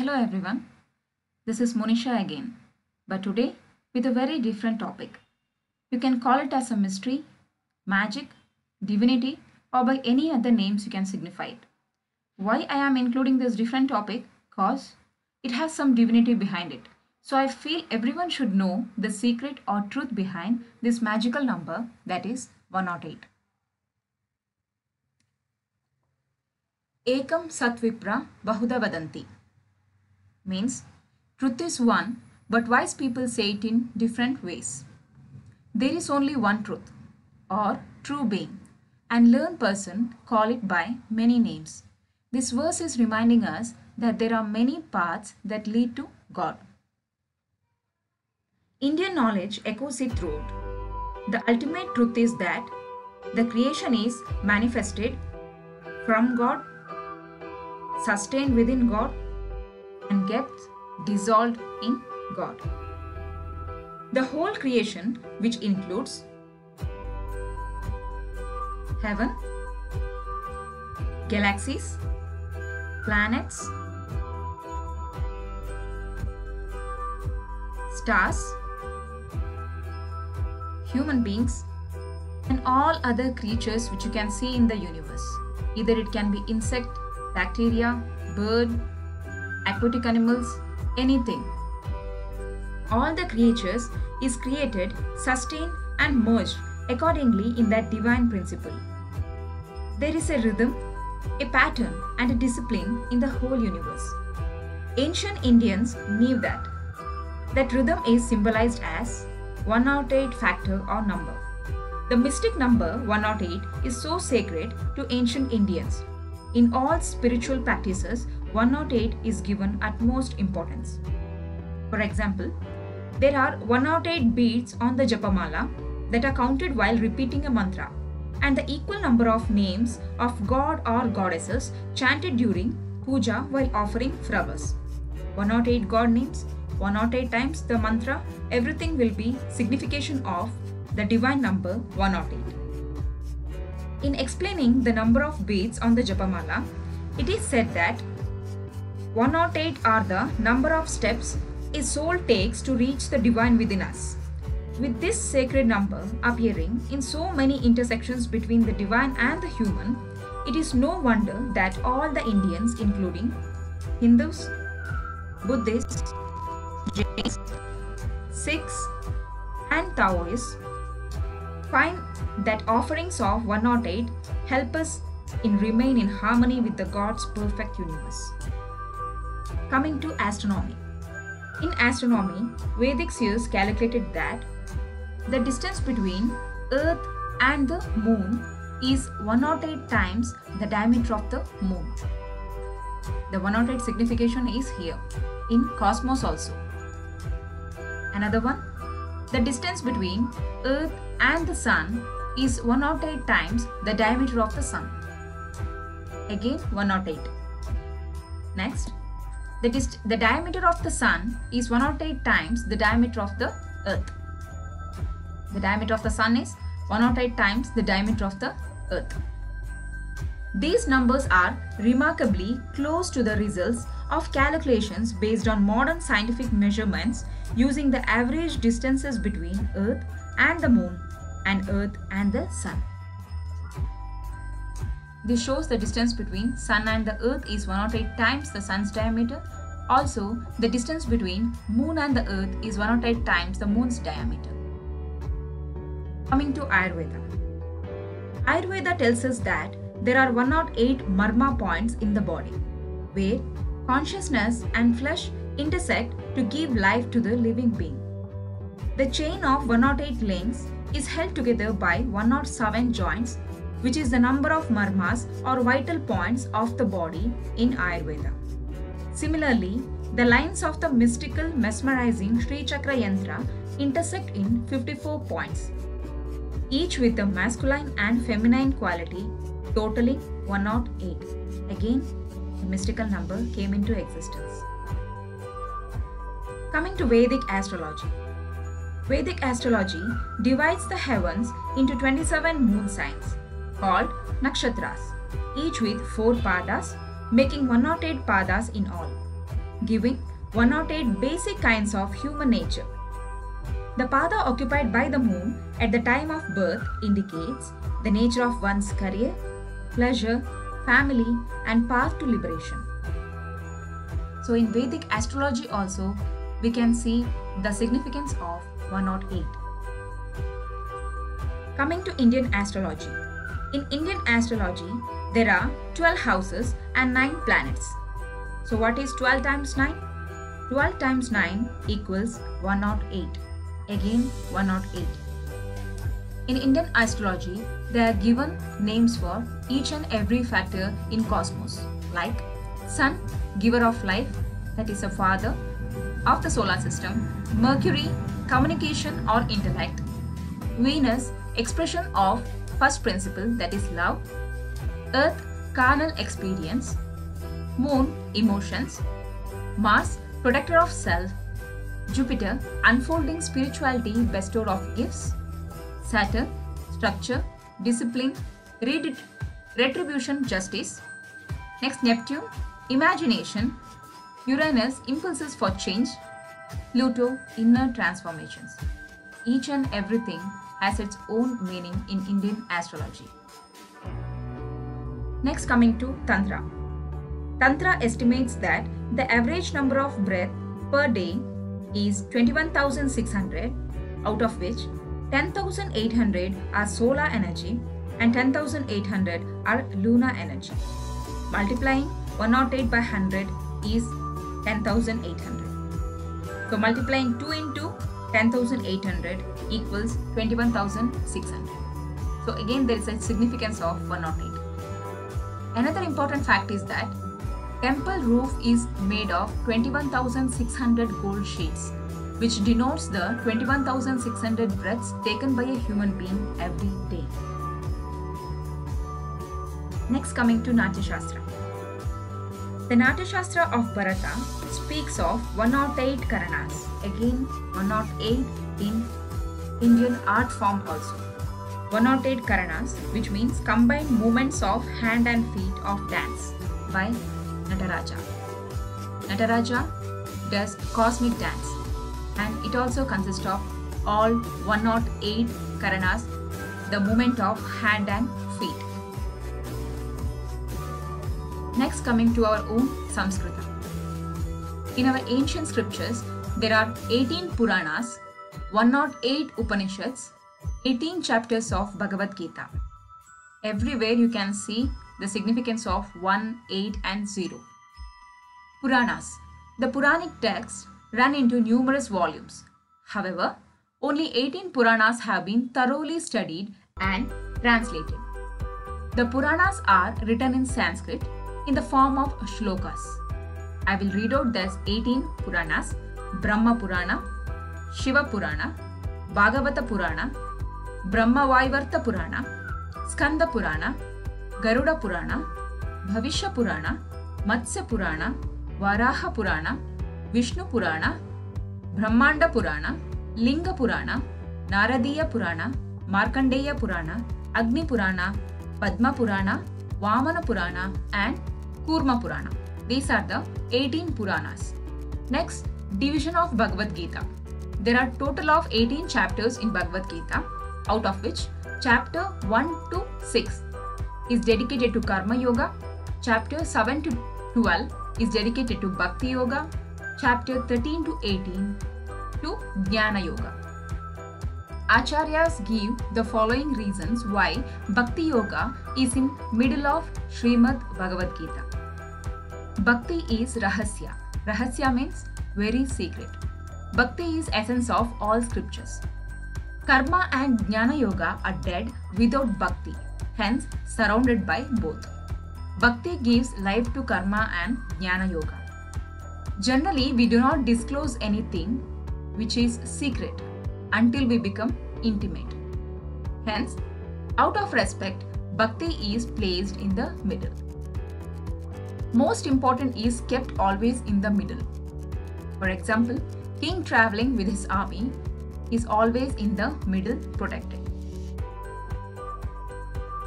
Hello everyone, this is Monisha again, but today with a very different topic. You can call it as a mystery, magic, divinity, or by any other names you can signify it. Why I am including this different topic? Cause it has some divinity behind it. So I feel everyone should know the secret or truth behind this magical number, that is 108. Ekam Satvipra Bahuda Vadanti means truth is one, but wise people say it in different ways. There is only one truth or true being, and learned person call it by many names. This verse is reminding us that there are many paths that lead to God. Indian knowledge echoes it throughout. The ultimate truth is that the creation is manifested from God, sustained within God, and gets dissolved in God. The whole creation, which includes heaven, galaxies, planets, stars, human beings, and all other creatures which you can see in the universe. Either it can be insect, bacteria, bird, aquatic animals, anything. All the creatures is created, sustained and merged accordingly in that divine principle. There is a rhythm, a pattern and a discipline in the whole universe. Ancient Indians knew that. That rhythm is symbolized as 108 factor or number. The mystic number 108 is so sacred to ancient Indians. In all spiritual practices, 108 is given utmost importance. For example, there are 108 beads on the Japamala that are counted while repeating a mantra, and the equal number of names of god or goddesses chanted during puja while offering flowers. 108 god names, 108 times the mantra, everything will be signification of the divine number 108. In explaining the number of beads on the Japamala, it is said that 108 are the number of steps a soul takes to reach the divine within us. With this sacred number appearing in so many intersections between the divine and the human, it is no wonder that all the Indians, including Hindus, Buddhists, Jains, Sikhs, and Taoists, find that offerings of 108 help us remain in harmony with the God's perfect universe. Coming to astronomy. In astronomy, Vedic seers calculated that the distance between Earth and the Moon is 108 times the diameter of the Moon. The 108 signification is here, in cosmos also. Another one, the distance between Earth and the Sun is 108 times the diameter of the Sun. Again 108. Next, the diameter of the Sun is 108 times the diameter of the Earth. The diameter of the Sun is 108 times the diameter of the Earth. These numbers are remarkably close to the results of calculations based on modern scientific measurements using the average distances between Earth and the Moon and Earth and the Sun. This shows the distance between Sun and the Earth is 108 times the Sun's diameter. Also, the distance between Moon and the Earth is 108 times the Moon's diameter. Coming to Ayurveda. Ayurveda tells us that there are 108 marma points in the body, where consciousness and flesh intersect to give life to the living being. The chain of 108 links is held together by 107 joints, which is the number of marmas or vital points of the body in Ayurveda. Similarly, the lines of the mystical, mesmerizing Sri Chakra Yantra intersect in 54 points, each with a masculine and feminine quality, totaling 108. Again, the mystical number came into existence. Coming to Vedic astrology. Vedic astrology divides the heavens into 27 moon signs called nakshatras, each with 4 padas, making 108 padas in all. giving 108 basic kinds of human nature. The pada occupied by the moon at the time of birth indicates the nature of one's career, pleasure, family, and path to liberation. So in Vedic astrology also, we can see the significance of 108. Coming to Indian astrology. In Indian astrology, there are 12 houses and 9 planets. So what is 12 times 9? 12 times 9 equals 108. Again 108. In Indian astrology, they are given names for each and every factor in cosmos, like Sun, giver of life, that is a father of the solar system. Mercury, communication or intellect. Venus, expression of first principle, that is love. Earth, carnal experience. Moon, emotions. Mars, protector of self. Jupiter, unfolding spirituality, bestower of gifts. Saturn, structure, discipline, retribution, justice. Next, Neptune, imagination. Uranus, impulses for change. Pluto, inner transformations. Each and everything has its own meaning in Indian astrology. Next, coming to Tantra. Tantra estimates that the average number of breaths per day is 21,600, out of which 10,800 are solar energy and 10,800 are lunar energy. Multiplying 108 by 100 is 10,800. So multiplying 2 into 10,800 equals 21,600. So again there is a significance of 108. Another important fact is that temple roof is made of 21,600 gold sheets, which denotes the 21,600 breaths taken by a human being every day. Next, coming to Natya Shastra. The Natya Shastra of Bharata speaks of 108 Karanas, again 108 in Indian art form also. 108 Karanas, which means combined movements of hand and feet of dance by Nataraja. Nataraja does cosmic dance, and it also consists of all 108 Karanas, the movement of hand and feet. Next, coming to our own Samskrita. In our ancient scriptures, there are 18 Puranas, 108 Upanishads, 18 chapters of Bhagavad Gita. Everywhere you can see the significance of 1, 8 and 0. Puranas. The Puranic texts run into numerous volumes. However, only 18 Puranas have been thoroughly studied and translated. The Puranas are written in Sanskrit in the form of shlokas. I will read out these 18 Puranas: Brahma Purana, Shiva Purana, Bhagavata Purana, Brahma Vaivarta Purana, Skanda Purana, Garuda Purana, Bhavishya Purana, Matsya Purana, Varaha Purana, Vishnu Purana, Brahmanda Purana, Linga Purana, Naradiya Purana, Markandeya Purana, Agni Purana, Padma Purana, Vamana Purana and Kurma Purana. These are the 18 Puranas. Next, division of Bhagavad Gita. There are total of 18 chapters in Bhagavad Gita, out of which chapter 1 to 6 is dedicated to Karma Yoga, chapter 7 to 12 is dedicated to Bhakti Yoga, chapter 13 to 18 to Jnana Yoga. Acharyas give the following reasons why Bhakti Yoga is in middle of Srimad Bhagavad Gita. Bhakti is Rahasya. Rahasya means very secret. Bhakti is essence of all scriptures. Karma and Jnana Yoga are dead without Bhakti, hence surrounded by both. Bhakti gives life to Karma and Jnana Yoga. Generally, we do not disclose anything which is secret until we become intimate. Hence, out of respect, Bhakti is placed in the middle. Most important is kept always in the middle. For example, king traveling with his army is always in the middle protected.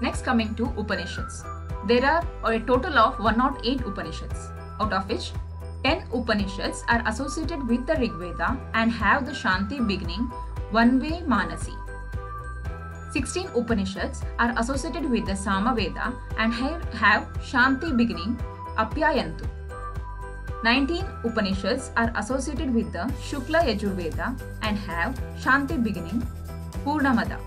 Next, coming to Upanishads. There are a total of 108 Upanishads, out of which 10 Upanishads are associated with the Rig Veda and have the Shanti beginning Vanve Manasi. 16 Upanishads are associated with the Samaveda and have Shanti beginning Apyayantu. 19 Upanishads are associated with the Shukla Yajurveda and have Shanti beginning Purnamada.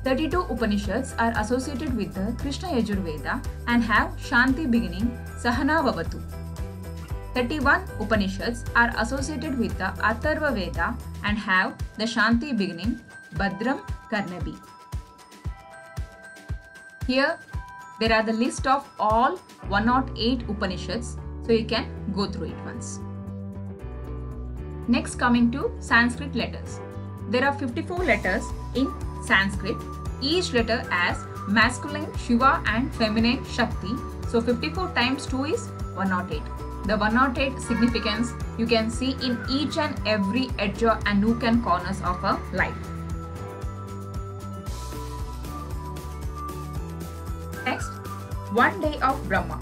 32 Upanishads are associated with the Krishna Yajurveda and have Shanti beginning Sahana Vavatu. 31 Upanishads are associated with the Atharva Veda and have the Shanti beginning Bhadram Karnabi. Here there are the list of all 108 Upanishads, so you can go through it once. Next, coming to Sanskrit letters. There are 54 letters in Sanskrit, each letter as masculine Shiva and feminine Shakti. So 54 times 2 is 108. The 108 significance you can see in each and every edge and nook and corners of a life. Next, one day of Brahma.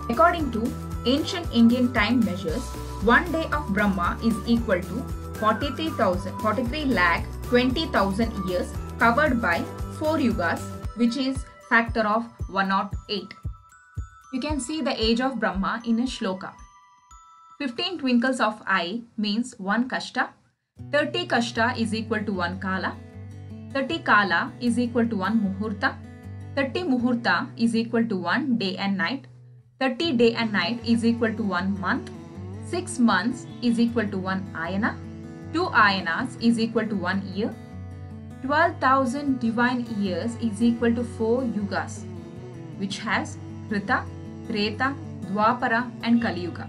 According to ancient Indian time measures, one day of Brahma is equal to 43,20,000 years covered by 4 yugas, which is factor of 108. You can see the age of Brahma in a shloka. 15 twinkles of eye means 1 kashta. 30 kashta is equal to 1 kala. 30 kala is equal to 1 muhurta. 30 muhurta is equal to 1 day and night. 30 day and night is equal to 1 month. 6 months is equal to 1 ayana. 2 ayanas is equal to 1 year. 12,000 divine years is equal to 4 yugas, which has Krita, Treta, Dwapara and Kali Yuga.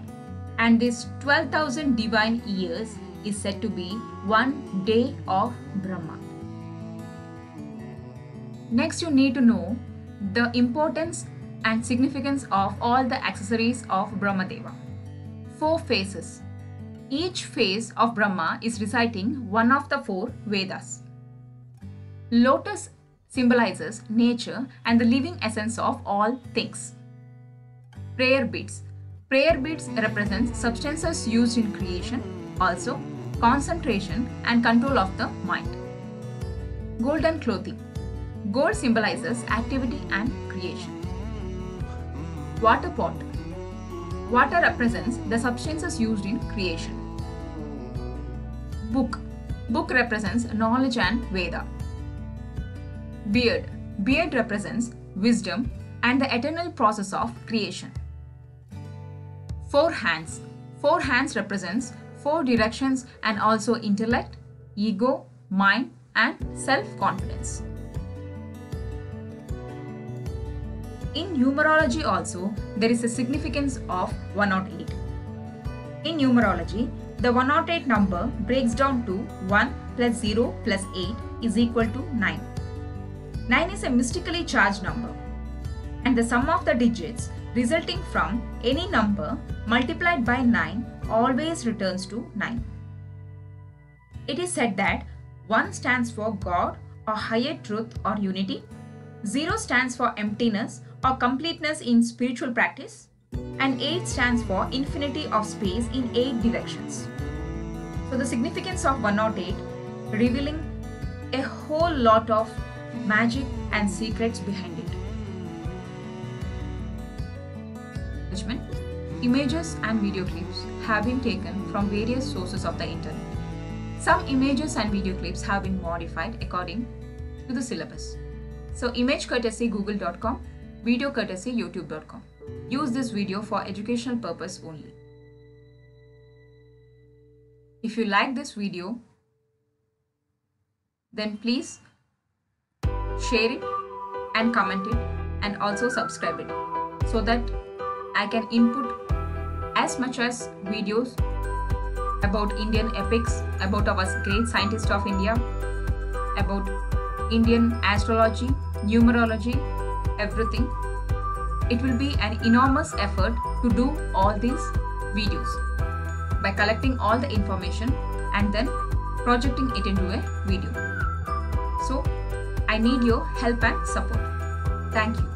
And this 12,000 divine years is said to be 1 day of Brahma. Next, you need to know the importance and significance of all the accessories of Brahmadeva. 4 phases. Each phase of Brahma is reciting one of the 4 Vedas. Lotus symbolizes nature and the living essence of all things. Prayer beads. Prayer beads represents substances used in creation, also concentration and control of the mind. Golden clothing. Gold symbolizes activity and creation. Water pot. Water represents the substances used in creation. Book. Book represents knowledge and Veda. Beard. Beard represents wisdom and the eternal process of creation. 4 hands. 4 hands represents 4 directions and also intellect, ego, mind and self-confidence. In numerology also, there is a significance of 108. In numerology, the 108 number breaks down to 1 plus 0 plus 8 is equal to 9. 9 is a mystically charged number, and the sum of the digits resulting from any number multiplied by 9 always returns to 9. It is said that 1 stands for God or higher truth or unity, 0 stands for emptiness or completeness in spiritual practice, and 8 stands for infinity of space in 8 directions. So the significance of 108 revealing a whole lot of magic and secrets behind it. Images and video clips have been taken from various sources of the internet. Some images and video clips have been modified according to the syllabus. So image courtesy google.com, video courtesy youtube.com. Use this video for educational purpose only. If you like this video, then please share it and comment it and also subscribe it so that I can input as much as videos about Indian epics, about our great scientist of India, about Indian astrology, numerology, everything. It will be an enormous effort to do all these videos by collecting all the information and then projecting it into a video. So I need your help and support. Thank you.